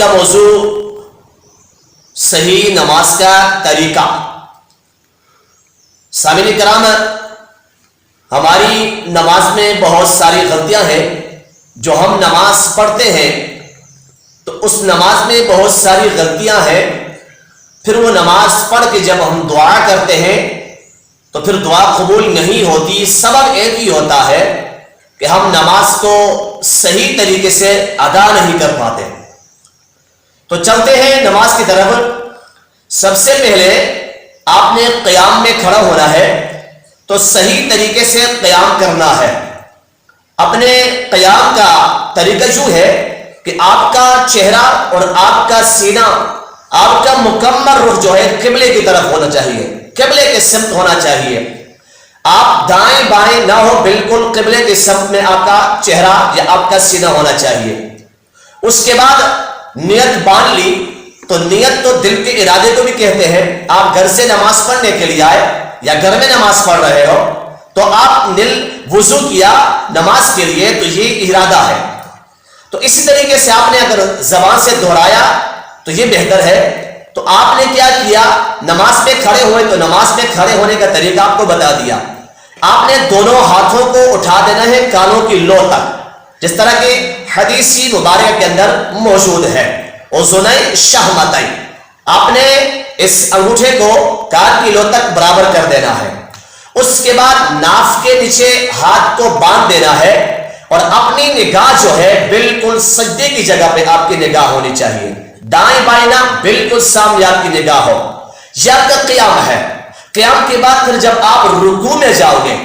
کا موضوع صحیح نماز کا طریقہ۔ سامعین کرام، ہماری نماز میں بہت ساری غلطیاں ہیں۔ جو ہم نماز پڑھتے ہیں تو اس نماز میں بہت ساری غلطیاں ہیں، پھر وہ نماز پڑھ کے جب ہم دعا کرتے ہیں تو پھر دعا قبول نہیں ہوتی۔ سبب ایک ہی ہوتا ہے کہ ہم نماز کو صحیح طریقے سے ادا نہیں کر پاتے۔ تو چلتے ہیں نماز کی طرف۔ سب سے پہلے آپ نے قیام میں کھڑا ہونا ہے، تو صحیح طریقے سے قیام کرنا ہے۔ اپنے قیام کا طریقہ یوں ہے کہ آپ کا چہرہ اور آپ کا سینہ، آپ کا مکمل رخ جو ہے قبلے کی طرف ہونا چاہیے، قبلے کے سمت ہونا چاہیے۔ آپ دائیں بائیں نہ ہو، بالکل قبلے کے سمت میں آپ کا چہرہ یا آپ کا سینہ ہونا چاہیے۔ اس کے بعد نیت باندھ لی، تو نیت تو دل کے ارادے کو بھی کہتے ہیں۔ آپ گھر سے نماز پڑھنے کے لیے آئے یا گھر میں نماز پڑھ رہے ہو تو آپ وضو کیا نماز کے لیے، تو یہ ارادہ ہے۔ تو اسی طریقے سے آپ نے اگر زبان سے دہرایا تو یہ بہتر ہے۔ تو آپ نے کیا کیا، نماز میں کھڑے ہوئے تو نماز میں کھڑے ہونے کا طریقہ آپ کو بتا دیا۔ آپ نے دونوں ہاتھوں کو اٹھا دینا ہے کانوں کی لو تک، جس طرح کہ حدیثی مبارکہ کے اندر موجود ہے، اذنی شہمتین۔ آپ نے اس انگوٹھے کو کان کی لو تک برابر کر دینا ہے۔ اس کے بعد ناف کے نیچے ہاتھ کو باندھ دینا ہے، اور اپنی نگاہ جو ہے بالکل سجدے کی جگہ پہ آپ کی نگاہ ہونی چاہیے۔ دائیں بائیں نہ، بالکل سامنے آپ کی نگاہ ہو۔ یہ آپ کا قیام ہے۔ قیام کے بعد پھر جب آپ رکوع میں جاؤ گے،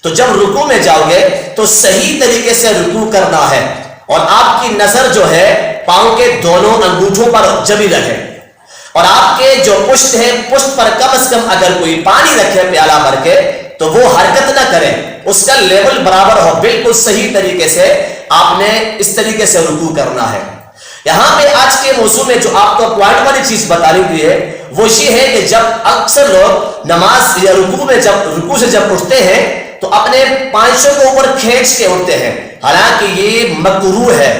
تو جب رکوع میں جاؤ گے تو صحیح طریقے سے رکوع کرنا ہے، اور آپ کی نظر جو ہے پاؤں کے دونوں انگوٹھوں پر جمی رہے، اور آپ کے جو پشت ہے، پشت پر کم از کم اگر کوئی پانی رکھے پیالہ بھر کے تو وہ حرکت نہ کرے، اس کا لیول برابر ہو۔ بالکل صحیح طریقے سے آپ نے اس طریقے سے رکوع کرنا ہے۔ یہاں پہ آج کے موضوع میں جو آپ کو پوائنٹ والی چیز بتائی گئی ہے وہ یہ ہے کہ جب اکثر لوگ نماز یا رکوع میں رکوع سے جب اٹھتے ہیں تو اپنے پانچوں کو اوپر کھینچ کے اٹھتے ہیں، حالانکہ یہ مکروہ ہے۔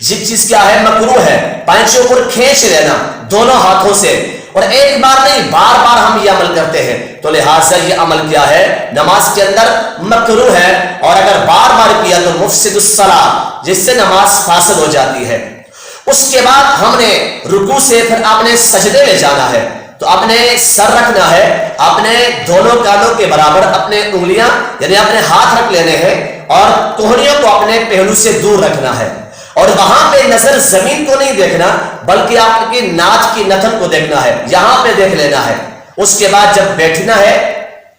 یہ چیز کیا ہے؟ مکروہ ہے۔ پانچوں اوپر کھینچ لینا دونوں ہاتھوں سے، اور ایک بار نہیں بار بار ہم یہ عمل کرتے ہیں، تو لہٰذا یہ عمل کیا ہے؟ نماز کے اندر مکروہ ہے، اور اگر بار بار کیا تو مفسد الصلاۃ، جس سے نماز فاسد ہو جاتی ہے۔ اس کے بعد ہم نے رکوع سے پھر آپ نے سجدے میں جانا ہے، تو اپنے سر رکھنا ہے، اپنے دونوں کانوں کے برابر اپنے انگلیاں یعنی اپنے ہاتھ رکھ لینے ہیں، اور کوہنیوں کو اپنے پہلو سے دور رکھنا ہے، اور وہاں پہ نظر زمین کو نہیں دیکھنا بلکہ آپ کی ناک کی نتن کو دیکھنا ہے، یہاں پہ دیکھ لینا ہے۔ اس کے بعد جب بیٹھنا ہے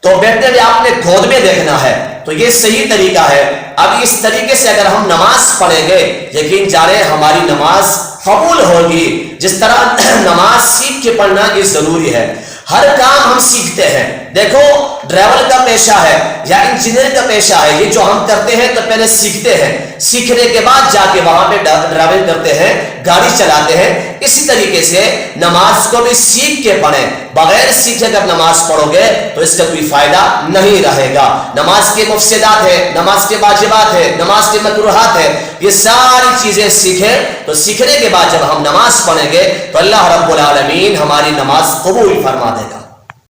تو بیٹھنے میں آپ نے گود میں دیکھنا ہے۔ تو یہ صحیح طریقہ ہے۔ اب اس طریقے سے اگر ہم نماز پڑھیں گے، یقین جانے ہماری نماز قبول ہوگی۔ جس طرح نماز سیکھ کے پڑھنا یہ ضروری ہے۔ ہر کام ہم سیکھتے ہیں۔ دیکھو، ڈرائیور کا پیشہ ہے یا انجینئر کا پیشہ ہے، یہ جو ہم کرتے ہیں تو پہلے سیکھتے ہیں، سیکھنے کے بعد جا کے وہاں پہ ڈرائیونگ کرتے ہیں، گاڑی چلاتے ہیں۔ اسی طریقے سے نماز کو بھی سیکھ کے پڑھیں۔ بغیر سیکھے اگر نماز پڑھو گے تو اس کا کوئی فائدہ نہیں رہے گا۔ نماز کے مفسدات ہے، نماز کے واجبات ہے، نماز کے مکروہات ہے، یہ ساری چیزیں سیکھیں، تو سیکھنے کے بعد جب ہم نماز پڑھیں گے تو اللہ رب العالمین ہماری نماز قبول فرما دے گا۔